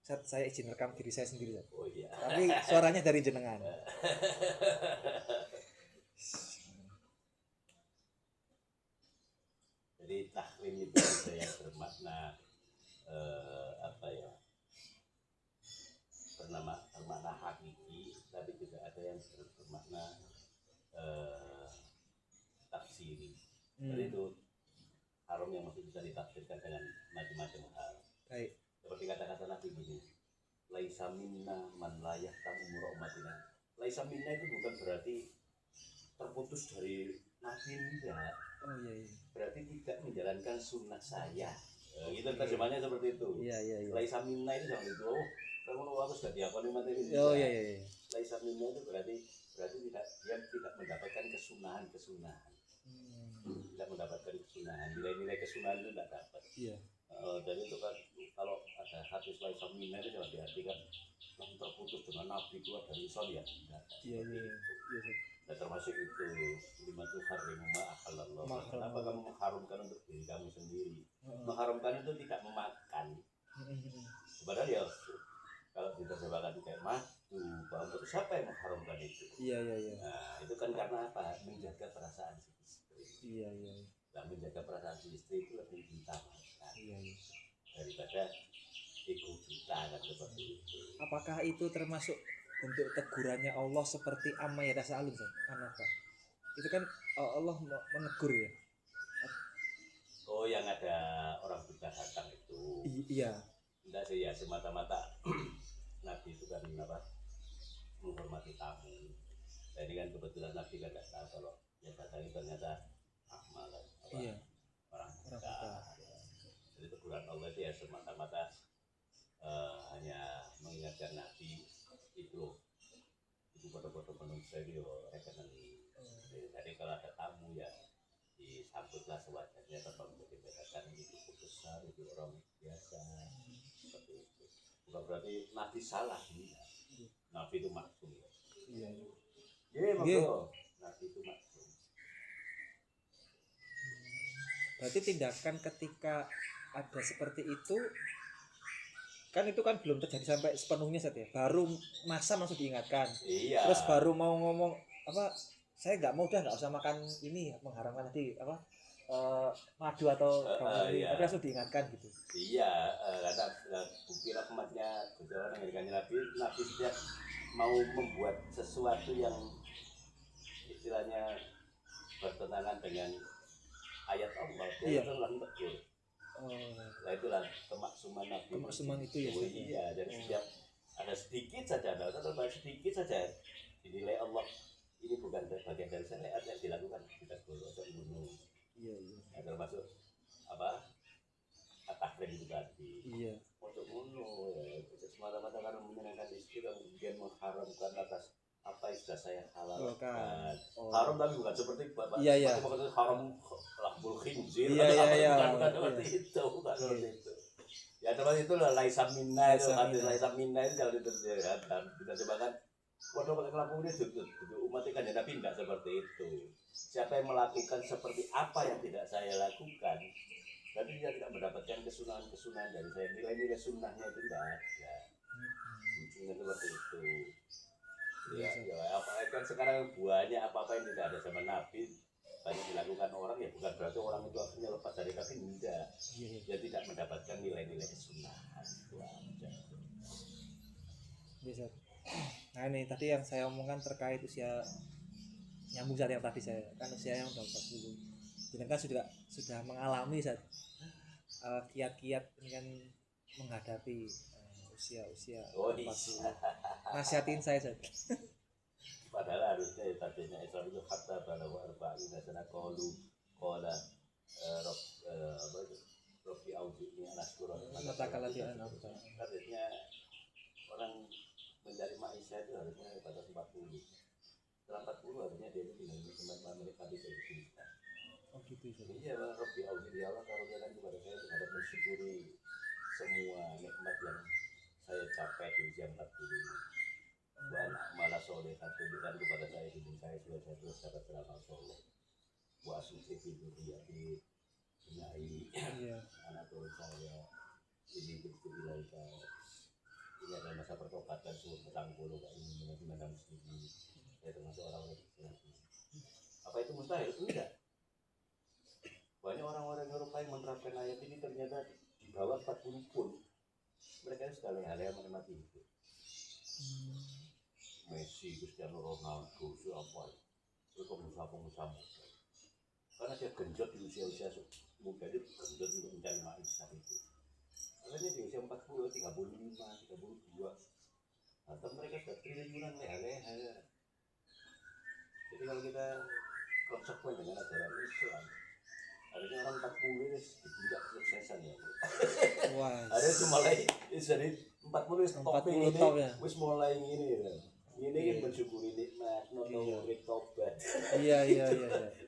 saya izin rekam diri saya sendiri. Oh iya. Tapi suaranya dari jenengan. Jadi tahrim itu ada yang bermakna bermakna hakiki, tapi juga ada yang bermakna tafsiri. Jadi itu haram yang masih bisa ditafsirkan dengan macam-macam hal. Baik. Seperti kata-kata Nabi gini, laisa minna man la yahtamu ummatina. Laisa minna itu bukan berarti terputus dari Nabi, enggak. Oh iya. Berarti tidak menjalankan sunnah saya. Gitu terjemahnya seperti itu. Iya. Laisa minna itu jangan itu. Kalau aku sudah diakoni materi. Oh iya. Laisa minna itu berarti dia tidak mendapatkan kesunahan. Tidak mendapatkan kesunahan. Nilai-nilai kesunahan itu tidak dapat. Iya. Jadi itu kan kalau ada hadis laisa minna itu jangan diartikan yang terputus dengan Nabi keluar dari Islam ya. Iya. Nah, termasuk itu lima tuh harim ma'ahalallah. Kenapa kamu mengharumkan untuk diri kamu sendiri? Mengharumkan itu tidak memakan. Padahal ya kalau diterjemahkan kayak madu, untuk siapa yang mengharumkan itu? Iya. Nah itu kan karena apa? Menjaga perasaan si istri. Iya. Nah, menjaga perasaan si istri itu lebih diutamakan. Iya. Daripada ego kita kan seperti itu. Apakah itu termasuk bentuk tegurannya Allah seperti amma yatasaalun anak Pak? Itu kan Allah menegur ya. Oh yang ada orang buta datang itu. Iya. Enggak sih ya semata-mata Nabi itu kan menghormati tamu. Nah ini kan kebetulan Nabi kan tidak tahu kalau yang datang itu ternyata Ahmad orang buta. Jadi teguran Allah itu ya semata-mata hanya mengingatkan Nabi itu foto-foto manusia itu rekening. Jadi kalau ada tamu ya disambutlah sewajarnya tanpa membedakan itu besar itu orang biasa seperti itu. Bukan berarti Nabi salah nih. Nabi itu maksum. Iya. Nabi itu maksum. Berarti tindakan ketika ada seperti itu kan itu kan belum terjadi sampai sepenuhnya saat ya, baru masa langsung diingatkan. Iya. Terus baru mau ngomong apa, saya nggak usah makan ini, mengharamkan tadi apa madu atau iya. tapi langsung diingatkan gitu. Iya, karena bukti rahmatnya orang yang Nabi setiap mau membuat sesuatu yang istilahnya bertentangan dengan ayat Allah, dia langsung tegur. Nah itulah kemaksuman Nabi. Kemaksuman itu ya. Iya, dan setiap ada sedikit saja, sedikit saja dinilai Allah ini bukan bagian dari syariat yang dilakukan kita untuk bunuh. Iya. Nah, termasuk apa? Tahrim itu tadi. Iya. Untuk bunuh ya, semata-mata karena menyenangkan istri kemudian mengharamkan atas apa yang sudah saya halalkan. Haram tapi bukan seperti bapak. Iya. Haram lahbul khinzir. Iya. Bukan seperti itu, bukan seperti itu. Ya terus itu lah laisa minna itu, laisa minna itu kalau diterjemahkan, diterjemahkan. Waduh pakai kelakuan ini umat ikan ya, tapi tidak seperti itu. Siapa yang melakukan seperti apa yang tidak saya lakukan, berarti dia tidak mendapatkan kesunahan dari saya. Nilai-nilai sunnahnya itu tidak ada. Ujungnya seperti itu. Ya, apa kan sekarang buahnya apa yang tidak ada zaman Nabi banyak dilakukan orang, ya bukan berarti orang itu akhirnya lepas dari Nabi, tidak. Dia tidak mendapatkan nilai-nilai kesunahan itu aja. Bisa. Nah ini tadi yang saya omongkan terkait usia, nyambung saat yang tadi saya kan usia yang udah 40. Jadi kan sudah mengalami saat kiat-kiat ini kan menghadapi usia 40. Nasihatin saya saja. Padahal harusnya tadinya Islam itu hatta balawa arba'ina sana qala Rabbi auzi'ni an ashkura harusnya orang mencari maisha itu harusnya pada 40. Setelah 40 harusnya dia itu tinggal cuma menikmati kehidupan. Oh gitu. Iya, Rabbi auzi'ni Allah karuniakan kepada saya terhadap mensyukuri semua nikmat yang saya capai di usia 40. Anak malah soleh tunjukkan kepada saya hidup saya sudah saya terus dapat beramal soleh. Wa asufi biduriyati punyai anak turun saya ini begitu ilaika ini adalah masa pertobatan suruh petang puluh kayak ini memandang muslimin, ya termasuk orang-orang Islam. Apa itu mustahil? Enggak. Banyak orang-orang Eropa yang menerapkan ayat ini ternyata di bawah 40 pun mereka sudah leha-leha menikmati itu. Messi, Cristiano Ronaldo, siapa itu pengusaha-pengusaha muda. Karena dia genjot di usia-usia muda, dia genjot untuk mencari maisha itu. Makanya di usia 40, 35, 32 atau mereka sudah triliunan leha-leha. Jadi kalau kita konsekuen dengan ajaran Islam, harusnya orang 40 ini di puncak kesuksesan ya. Wah. Harusnya mulai dari 40 wis top ini, ya. wis mulai ini ya. Ini kan mensyukuri nikmat, nono tobat. Iya.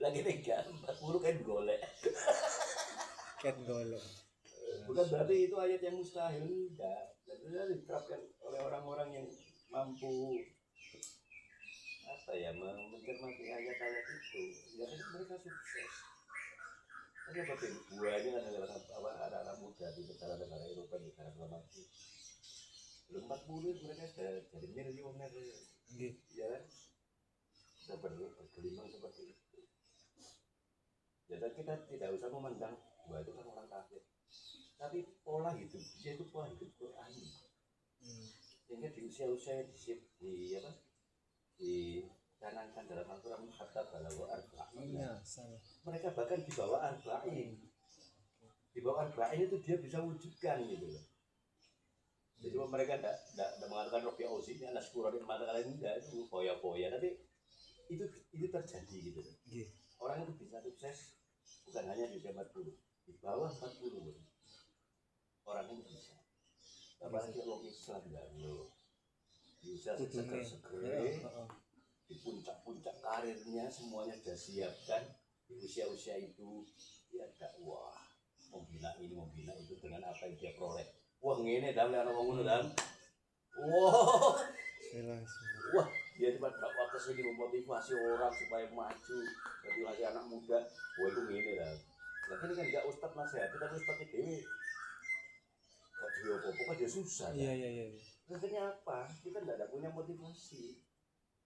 Lagi tinggal 40 kan golek. Bukan berarti itu ayat yang mustahil, enggak. Dan diterapkan oleh orang-orang yang mampu apa ya, mencermati ayat-ayat itu. Ya mereka sukses. Kan seperti buahnya anak-anak muda di negara-negara Eropa, negara maju. Belum 40 mereka sudah jadi miliuner. Ya kan? Sudah bergelimang seperti itu. Jadi kita tidak usah memandang bahwa itu kan orang kafir. Tapi pola hidup dia itu pola hidup Quran. Sehingga di usia-usia dicanangkan dalam Al-Quran hatta balagha arba'in. Mereka bahkan di bawah arba'in. Di bawah arba'in itu dia bisa wujudkan gitu loh. Jadi mereka tidak mengatakan Robi Ausi ini anak sekurang ini mengatakan enggak, itu foya-foya, tapi itu terjadi gitu. Orang itu bisa sukses bukan hanya di usia 40, di bawah 40 orang itu bisa. Apalagi orang Islam ya, di usia seger-seger, di puncak-puncak karirnya semuanya sudah siapkan. Di usia-usia itu dia dakwah, membina ini, membina itu dengan apa yang dia peroleh. Wah ngene dam ana wong ngono dam. Wah. Wah, dia cepat dakwah ke sini memotivasi orang supaya maju. Jadi masih anak muda, wah itu ngene dam. Lah kan enggak ustaz nasihat, tapi ustaz dewe. Kok dia apa-apa dia susah. Iya. Akhirnya apa? Kita enggak ada punya motivasi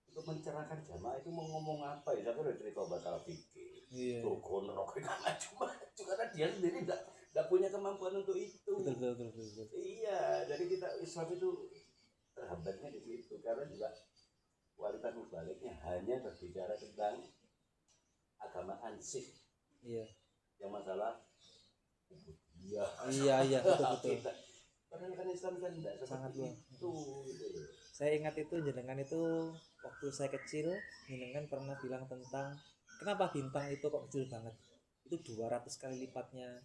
untuk mencerahkan jamaah itu mau ngomong apa ya? Saya udah cerita bakal fikir. Iya. Turun rokok cuma karena dia sendiri enggak punya kemampuan untuk itu. Betul. Iya, jadi kita Islam itu terhambatnya di situ karena juga kualitas mubaliknya hanya berbicara tentang agama ansih. Iya. Yang masalah Iya, betul. Padahal kan Islam kan tidak sangat luas. Itu. Saya ingat itu jenengan itu waktu saya kecil, jenengan pernah bilang tentang kenapa bintang itu kok kecil banget. Itu 200 kali lipatnya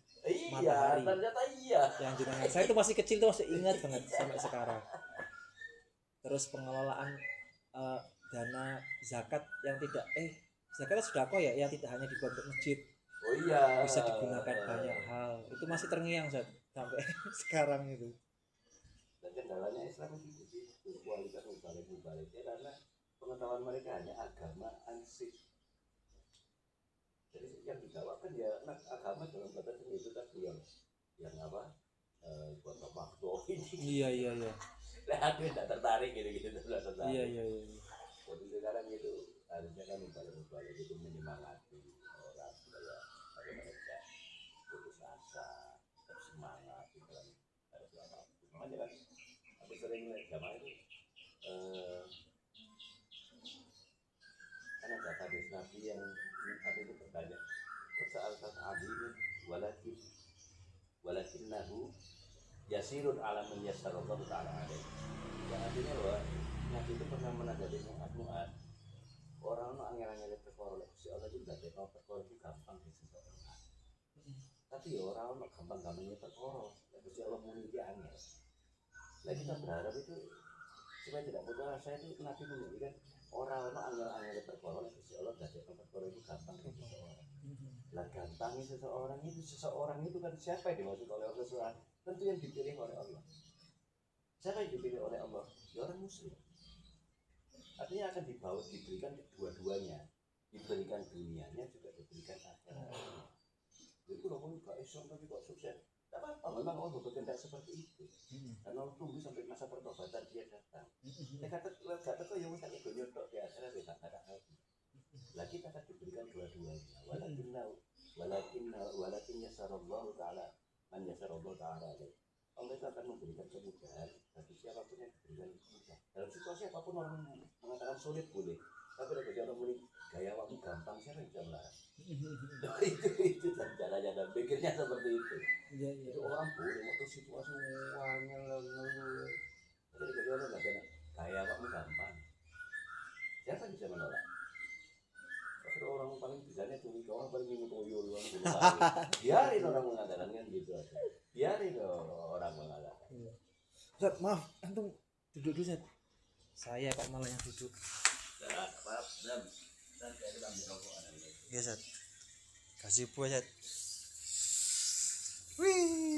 matahari. Ternyata iya. Yang jenengan saya itu masih kecil tuh masih ingat banget sampai sekarang. Terus pengelolaan dana zakat yang tidak zakat sedekah ya, yang tidak hanya dibuat untuk masjid. Oh iya. Bisa digunakan banyak hal. Itu masih terngiang sampai sekarang itu. Dan kendalanya Islam itu kualitas mubaliknya karena pengetahuan mereka hanya agama ansih. Jadi yang didawakan ya agama dalam batas itu tadi yang apa buat waktu ini. Iya. Nah, aku tidak tertarik gitu tidak tertarik. Iya. Jadi sekarang itu harusnya kan mubalik itu menyemangati orang supaya mereka putus asa, semangat di dalam harus apapun. Makanya kan aku sering lihat jamaah itu kan ada hadis Nabi yang itu bertanya soal ta'adim walakinnahu yasirun ala man yassarallahu ta'ala alaih. Yang artinya bahwa Nabi itu pernah menadati Mu'ad orang itu angel-angel perkara si Allah itu tidak ada perkara itu gampang di seseorang. Tapi orang itu gampang-gampangnya perkara si Allah memiliki angel. Nah kita berharap itu supaya tidak putus asa itu Nabi menjadikan orang itu angel-angel perkara si Allah tidak ada perkara itu gampang di seseorang. Lah gampangnya seseorang itu kan siapa yang dimaksud oleh Allah seseorang? Tentu yang dipilih oleh Allah. Siapa yang dipilih oleh Allah? Ya orang muslim. Artinya akan diberikan kedua-duanya, diberikan dunianya juga diberikan akhirat. Itu loh pun gak Islam tapi kok sukses. Tidak apa-apa, memang Allah berkehendak seperti itu. Karena Allah tunggu sampai masa pertobatan dia datang. Saya kata kok yang misalnya dunia tok di akhirat tidak ada lagi. Lagi kita akan diberikan dua-duanya. Walakin yasarallahu taala man yasarallahu taala. Allah itu akan memberikan kemudahan bagi siapapun yang diberikan kemudahan. Dalam situasi apapun orang mengatakan sulit boleh. Tapi bagi orang boleh gaya waktu gampang siapa yang bisa melarang? itu caranya dan pikirnya seperti itu. Iya. Itu orang boleh waktu situasi uangnya lalu. Jadi bagi orang nggak ada gaya waktu gampang. Siapa yang bisa menolak? Kalau orang paling bisanya curi, orang paling ingin tuyul, biarin orang mengatakan kan gitu aja. Biarin orang mengatakan. Ustaz, maaf, antum duduk dulu, Ustaz. Saya kok malah yang duduk. Ya, apa? Dan saya itu ambil rokok ada. Iya, Ustaz. Kasih buah, Ustaz. Wih.